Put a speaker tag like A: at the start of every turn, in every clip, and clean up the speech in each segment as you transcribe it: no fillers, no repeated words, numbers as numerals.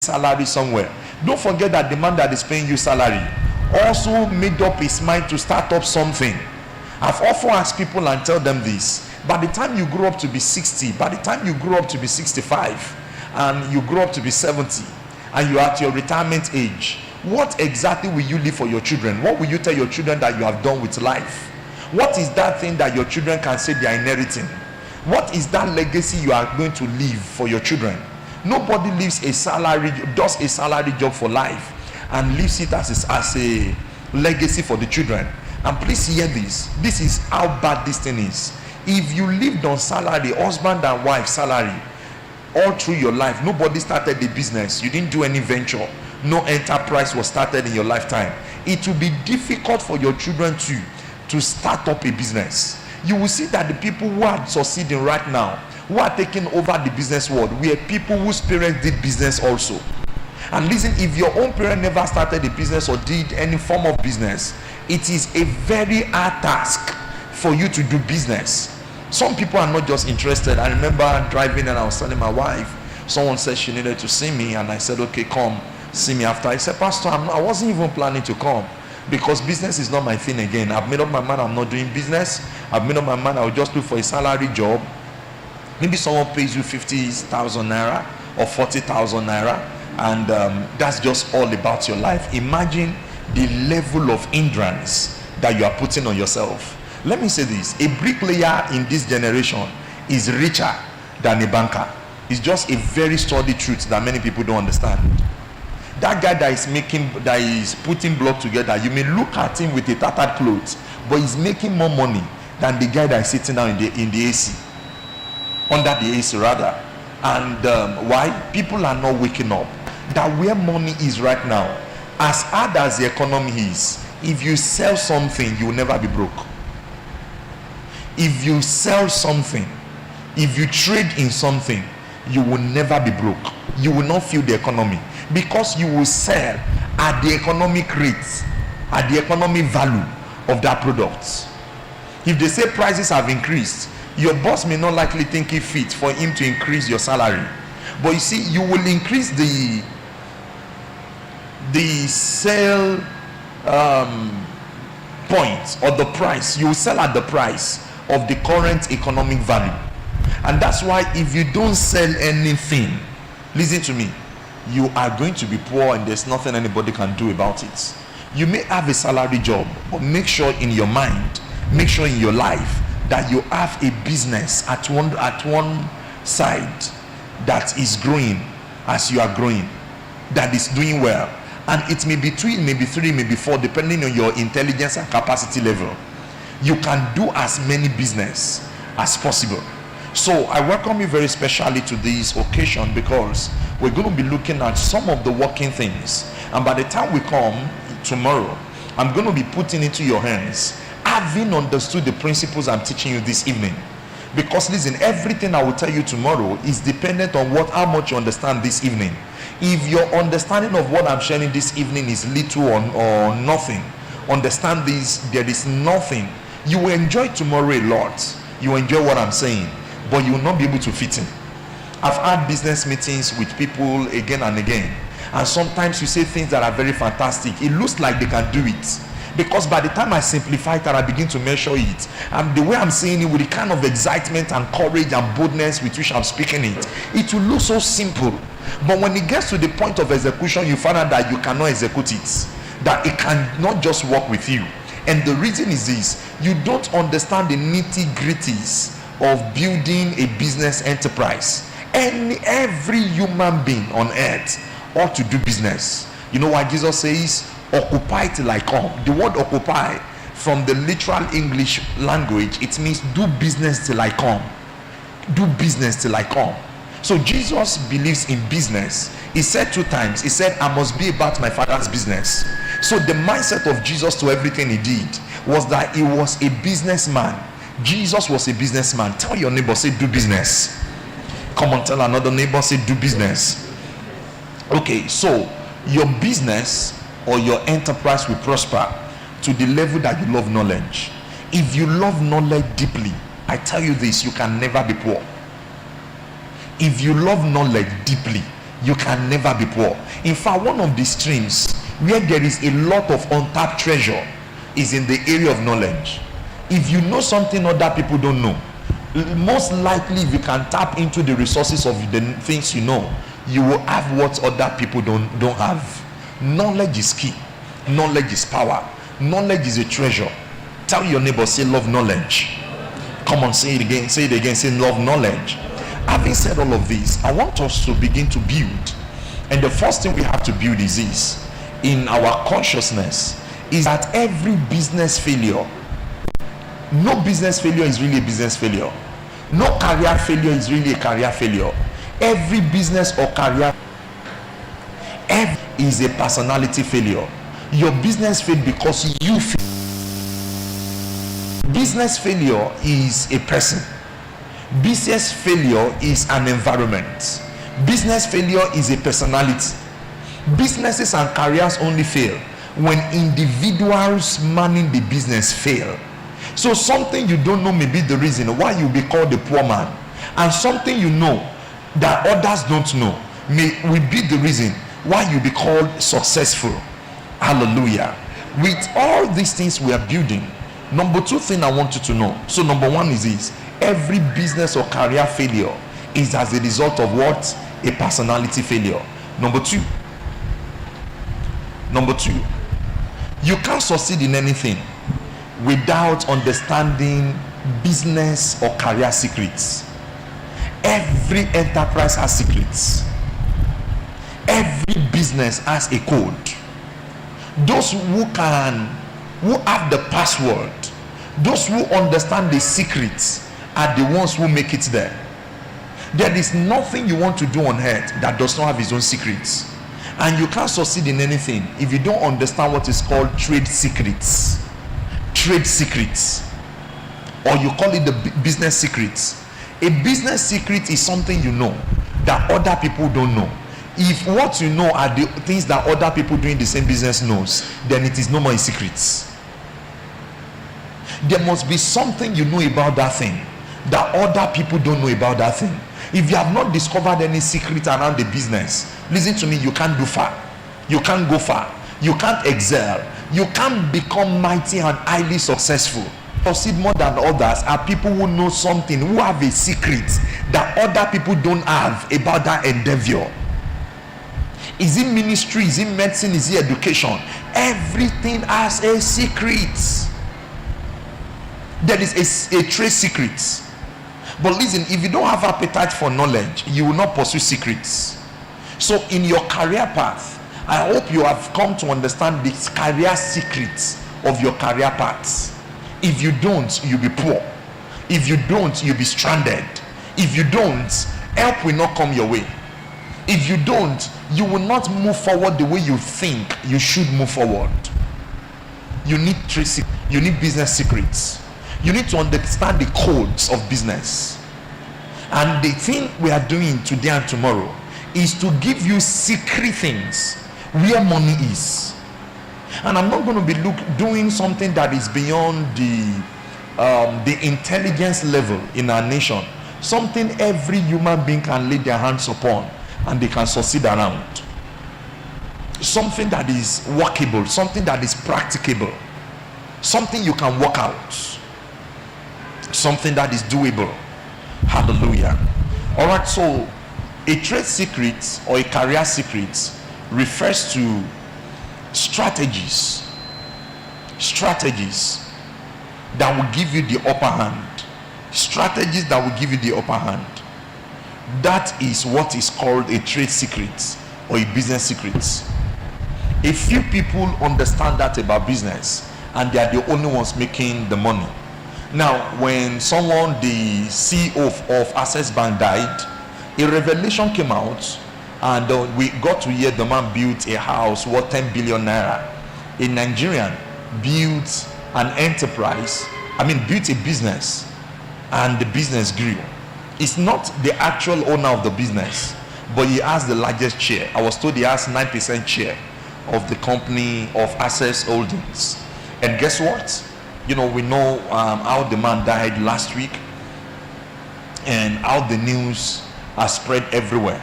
A: salary somewhere. Don't forget that the man that is paying you salary also made up his mind to start up something. I've often asked people and tell them this: by the time you grow up to be 60, by the time you grow up to be 65, and you grow up to be 70, and you're at your retirement age, what exactly will you leave for your children? What will you tell your children that you have done with life? What is that thing that your children can say they are inheriting? What is that legacy you are going to leave for your children? Nobody leaves a salary, does a salary job for life and leaves it as a legacy for the children. And please hear this. This is how bad this thing is. If you lived on salary, husband and wife salary, all through your life, nobody started a business, you didn't do any venture, no enterprise was started in your lifetime, it will be difficult for your children to start up a business. You will see that the people who are succeeding right now, who are taking over the business world, were people whose parents did business also. And listen, if your own parent never started a business or did any form of business, it is a very hard task for you to do business. Some people are not just interested. I remember driving and I was telling my wife, someone said she needed to see me, and I said, okay, come see me after. I said, Pastor, I wasn't even planning to come, because business is not my thing again. I've made up my mind I'm not doing business. I've made up my mind I'll just look for a salary job. Maybe someone pays you 50,000 naira or 40,000 naira, and that's just all about your life. Imagine the level of hindrance that you are putting on yourself. Let me say this: a bricklayer in this generation is richer than a banker. It's just a very sturdy truth that many people don't understand. That guy that is putting block together, you may look at him with a tattered clothes, but he's making more money than the guy that is sitting down in the AC, under the AC rather. And why? People are not waking up that where money is right now, as hard as the economy is, if you sell something, you will never be broke. If you sell something, if you trade in something, you will never be broke. You will not feel the economy, because you will sell at the economic rate, at the economic value of that product. If they say prices have increased, your boss may not likely think it fit for him to increase your salary. But you see, you will increase the sale point or the price. You will sell at the price of the current economic value. And that's why if you don't sell anything, listen to me, you are going to be poor, and there's nothing anybody can do about it. You may have a salary job, but make sure in your mind, make sure in your life that you have a business at one side that is growing as you are growing, that is doing well. And it may be 2, it may be 3, it may be 4, depending on your intelligence and capacity level. You can do as many business as possible. So I welcome you very specially to this occasion, because we're going to be looking at some of the working things, and by the time we come tomorrow, I'm going to be putting into your hands, having understood the principles I'm teaching you this evening. Because listen, everything I will tell you tomorrow is dependent on how much you understand this evening. If your understanding of what I'm sharing this evening is little or nothing, understand this: there is nothing. You will enjoy tomorrow a lot, you will enjoy what I'm saying, but you will not be able to fit in. I've had business meetings with people again and again, and sometimes you say things that are very fantastic. It looks like they can do it, because by the time I simplify it and I begin to measure it, and the way I'm saying it with the kind of excitement and courage and boldness with which I'm speaking it, it will look so simple. But when it gets to the point of execution, you find out that you cannot execute it, that it cannot just work with you. And the reason is this: you don't understand the nitty-gritties of building a business enterprise. Every human being on earth ought to do business. You know why Jesus says, occupy till I come? The word occupy, from the literal English language, it means do business till I come. Do business till I come. So Jesus believes in business. He said 2 times, he said, I must be about my Father's business. So the mindset of Jesus to everything he did was that he was a businessman. Jesus was a businessman. Tell your neighbor, say, do business. Come on, tell another neighbor, say, do business. Okay, so your business or your enterprise will prosper to the level that you love knowledge. If you love knowledge deeply, I tell you this, you can never be poor. If you love knowledge deeply, you can never be poor. In fact, one of the streams where there is a lot of untapped treasure is in the area of knowledge. If you know something other people don't know, most likely if you can tap into the resources of the things you know, you will have what other people don't have. Knowledge is key. Knowledge is power. Knowledge is a treasure. Tell your neighbor, say love knowledge. Come on, say it again, say love knowledge. Having said all of this, I want us to begin to build. And the first thing we have to build is this. In our consciousness, is that every business failure, no business failure is really a business failure. No career failure is really a career failure. Every business or career is a personality failure. Your business failed because you failed. Business failure is a person. Business failure is an environment. Business failure is a personality. Businesses and careers only fail when individuals manning the business fail. So something you don't know may be the reason why you be called a poor man, and something you know that others don't know will be the reason why you be called successful. Hallelujah. With all these things we are building, number two thing I want you to know. So number one is this: every business or career failure is as a result of what? A personality failure. Number two, you can't succeed in anything without understanding business or career secrets. Every enterprise has secrets. Every business has a code. Those who have the password, those who understand the secrets are the ones who make it there. There is nothing you want to do on earth that does not have its own secrets. And you can't succeed in anything if you don't understand what is called trade secrets. Trade secrets, or you call it the business secrets. A business secret is something you know that other people don't know. If what you know are the things that other people doing the same business knows, then it is no more a secret. There must be something you know about that thing that other people don't know about that thing. If you have not discovered any secret around the business, listen to me, you can't do far. You can't go far. You can't excel. You can't become mighty and highly successful. Succeed more than others are people who know something, who have a secret that other people don't have about that endeavor. Is it ministry? Is it medicine? Is it education? Everything has a secret. There is a trade secret. But listen, if you don't have appetite for knowledge, you will not pursue secrets. So in your career path, I hope you have come to understand the career secrets of your career paths. If you don't, you'll be poor. If you don't, you'll be stranded. If you don't, help will not come your way. If you don't, you will not move forward the way you think you should move forward. You need you need business secrets. You need to understand the codes of business. And the thing we are doing today and tomorrow is to give you secret things where money is. And I'm not going to be doing something that is beyond the intelligence level in our nation. Something every human being can lay their hands upon and they can succeed around. Something that is workable, something that is practicable, something you can work out, something that is doable. Hallelujah. All right, so a trade secret or a career secret refers to strategies that will give you the upper hand. Strategies that will give you the upper hand. That is what is called a trade secret or a business secret. A few people understand that about business, and they are the only ones making the money. Now, when someone, the CEO of Access Bank, died, a revelation came out, and we got to hear the man built a house worth 10 billion naira. A Nigerian built an enterprise, built a business, and the business grew. It's not the actual owner of the business, but he has the largest share. I was told he has 9% share of the company of Access Holdings. And guess what? We know how the man died last week and how the news has spread everywhere.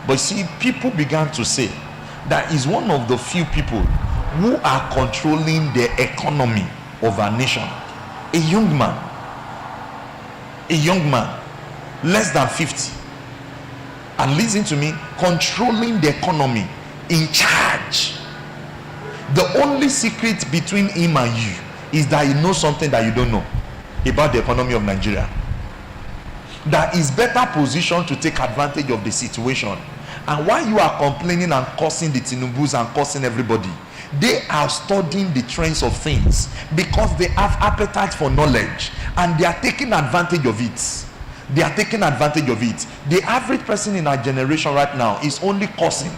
A: But see, people began to say that is one of the few people who are controlling the economy of our nation. A young man, less than 50, and listen to me, controlling the economy, in charge. The only secret between him and you is that he knows something that you don't know about the economy of Nigeria, that is better positioned to take advantage of the situation. And while you are complaining and cursing the Tinubus and cursing everybody, they are studying the trends of things because they have appetite for knowledge, and they are taking advantage of it. The average person in our generation right now is only cursing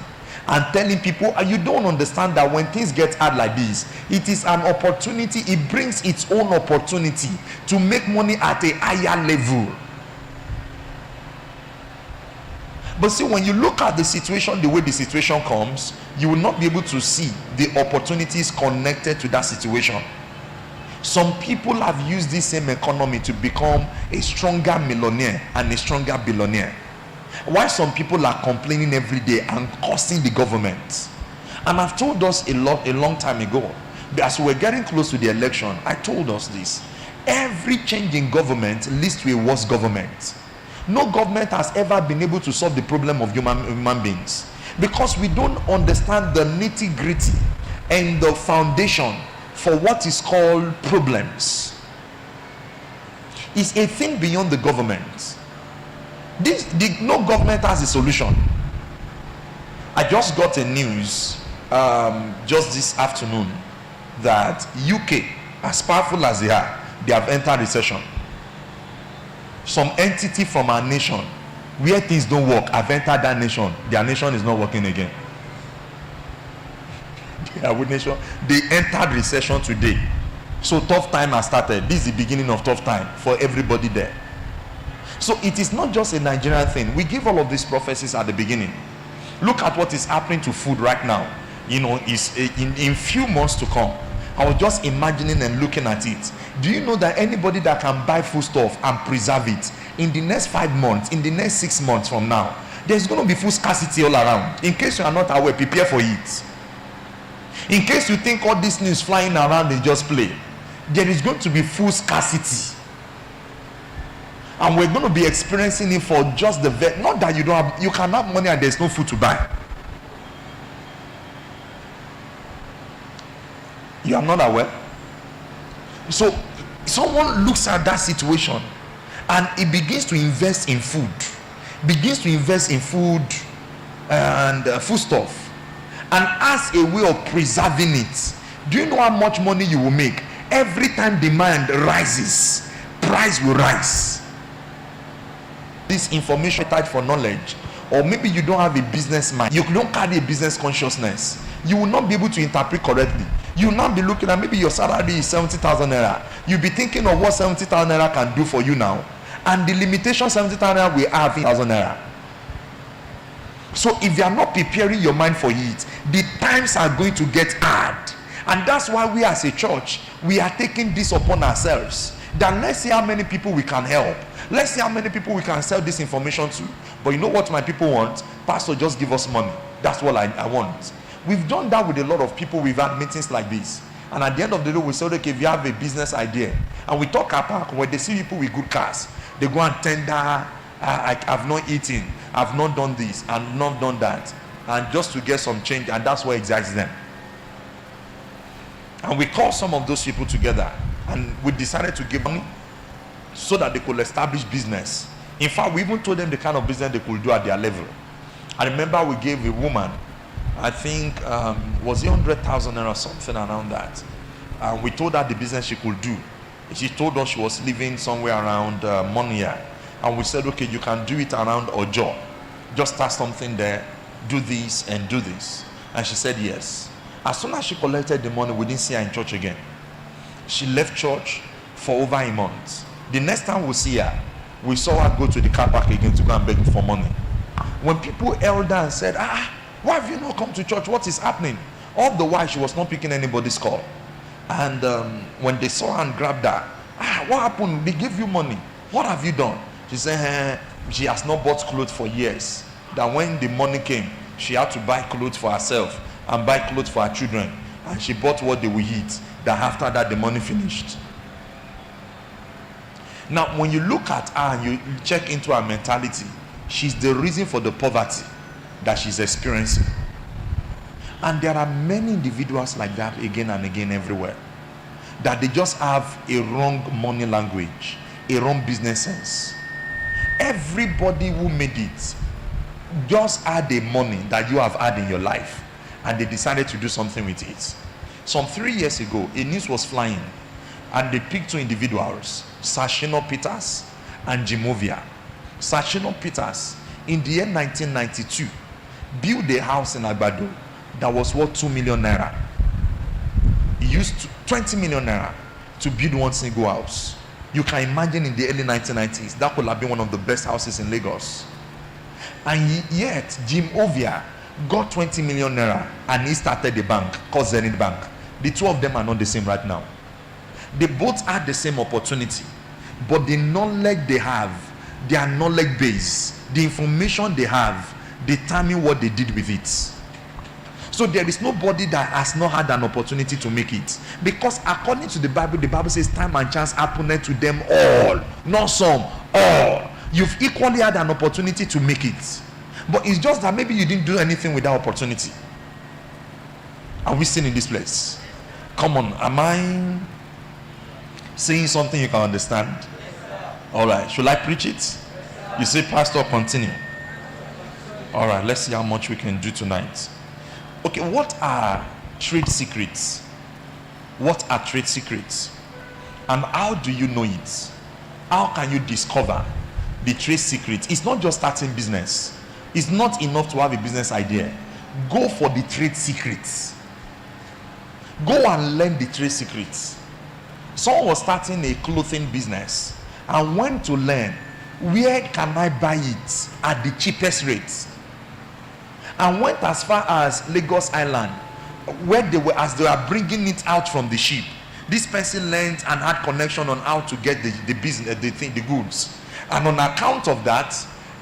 A: and telling people, you don't understand that when things get hard like this, it is an opportunity. It brings its own opportunity to make money at a higher level. But see, when you look at the situation, the way the situation comes, you will not be able to see the opportunities connected to that situation. Some people have used this same economy to become a stronger millionaire and a stronger billionaire, while some people are complaining every day and cursing the government. And I've told us a long time ago, as we were getting close to the election, I told us this: every change in government leads to a worse government. No government has ever been able to solve the problem of human beings, because we don't understand the nitty-gritty and the foundation for what is called problems. It's a thing beyond the government. No government has a solution. I just got a news just this afternoon that UK, as powerful as they are, they have entered recession. Some entity from our nation, where things don't work, have entered that nation. Their nation is not working again. They entered recession today. So tough time has started. This is the beginning of tough time for everybody there. So it is not just a Nigerian thing. We give all of these prophecies at the beginning. Look at what is happening to food right now. Is in few months to come. I was just imagining and looking at it. Do you know that anybody that can buy food stuff and preserve it, in the next 5 months, in the next 6 months from now, there's going to be food scarcity all around? In case you are not aware, prepare for it. In case you think all this news flying around is just play, there is going to be food scarcity, and we're going to be experiencing it for just the not that you can have money and there's no food to buy. You are not aware. So someone looks at that situation and he begins to invest in food, and food stuff, and as a way of preserving it. Do you know how much money you will make? Every time demand rises, price will rise. This information tied for knowledge, or maybe you don't have a business mind, you don't carry a business consciousness, you will not be able to interpret correctly. You will not be looking at, maybe your salary is 70,000 naira. You'll be thinking of what 70,000 naira can do for you now, and the limitation 70,000 naira will have 1,000 naira. So if you are not preparing your mind for it, the times are going to get hard. And that's why we as a church, we are taking this upon ourselves, that let's see how many people we can help. Let's see how many people we can sell this information to. But you know what my people want? Pastor, just give us money. That's what I want. We've done that with a lot of people. We've had meetings like this, and at the end of the day we say, okay, if you have a business idea, and we talk about when they see people with good cars, they go and tender, I've not eaten, I've not done this, I've not done that, and just to get some change, and that's what excites them. And we call some of those people together, and we decided to give money so that they could establish business. In fact, we even told them the kind of business they could do at their level. I remember we gave a woman, I think was it 100,000 or something around that, and we told her the business she could do. She told us she was living somewhere around Monia, and we said, okay, you can do it around Ojo, just start something there, do this and do this. And she said yes. As soon as she collected the money, we didn't see her in church again. She left church for over a month. The next time we see her, we saw her go to the car park again to go and beg for money. When people held her and said, why have you not come to church? What is happening? All the while, she was not picking anybody's call. And when they saw her and grabbed her, what happened? They gave you money. What have you done? She said, she has not bought clothes for years. that when the money came, she had to buy clothes for herself and buy clothes for her children, and she bought what they will eat. That after that the money finished. Now when you look at her and you check into her mentality, she's the reason for the poverty that she's experiencing. And there are many individuals like that again and again everywhere, that they just have a wrong money language, a wrong business sense. Everybody who made it just had the money that you have had in your life, and they decided to do something with it. Some 3 years ago, a news was flying, and they picked two individuals, Sashino Peters and Jimovia. Sashino Peters, in the year 1992, built a house in Agbado that was worth 2 million naira. He used 20 million naira to build one single house. You can imagine in the early 1990s, that could have been one of the best houses in Lagos. And yet, Jim Ovia got 20 million naira and he started a bank called Zenith Bank. The two of them are not the same right now. They both had the same opportunity, but the knowledge they have, their knowledge base, the information they have, determine what they did with it. So there is nobody that has not had an opportunity to make it, because according to the Bible says time and chance happened to them all, not some, all. You've equally had an opportunity to make it, but it's just that maybe you didn't do anything with that opportunity. Are we still in this place? Come on, am I saying something you can understand? All right, should I preach it? You say, Pastor, continue. All right, let's see how much we can do tonight. Okay, what are trade secrets? What are trade secrets? And how do you know it? How can you discover the trade secrets? It's not just starting business. It's not enough to have a business idea. Go for the trade secrets. Go and learn the trade secrets. Someone was starting a clothing business and went to learn, where can I buy it at the cheapest rates? And went as far as Lagos Island, where they were bringing it out from the ship. This person learned and had connection on how to get the business, the goods. And on account of that,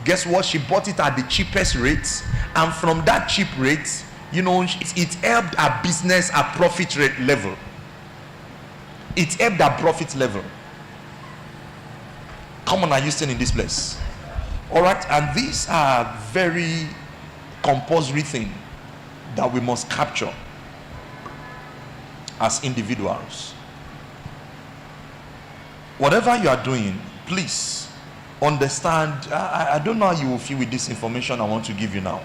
A: guess what? She bought it at the cheapest rates, and from that cheap rate, you know, it helped her business at profit rate level. It helped her profit level. Come on, are you still in this place? All right, and these are very compulsory things that we must capture as individuals. Whatever you are doing, please understand. I don't know how you will feel with this information I want to give you now.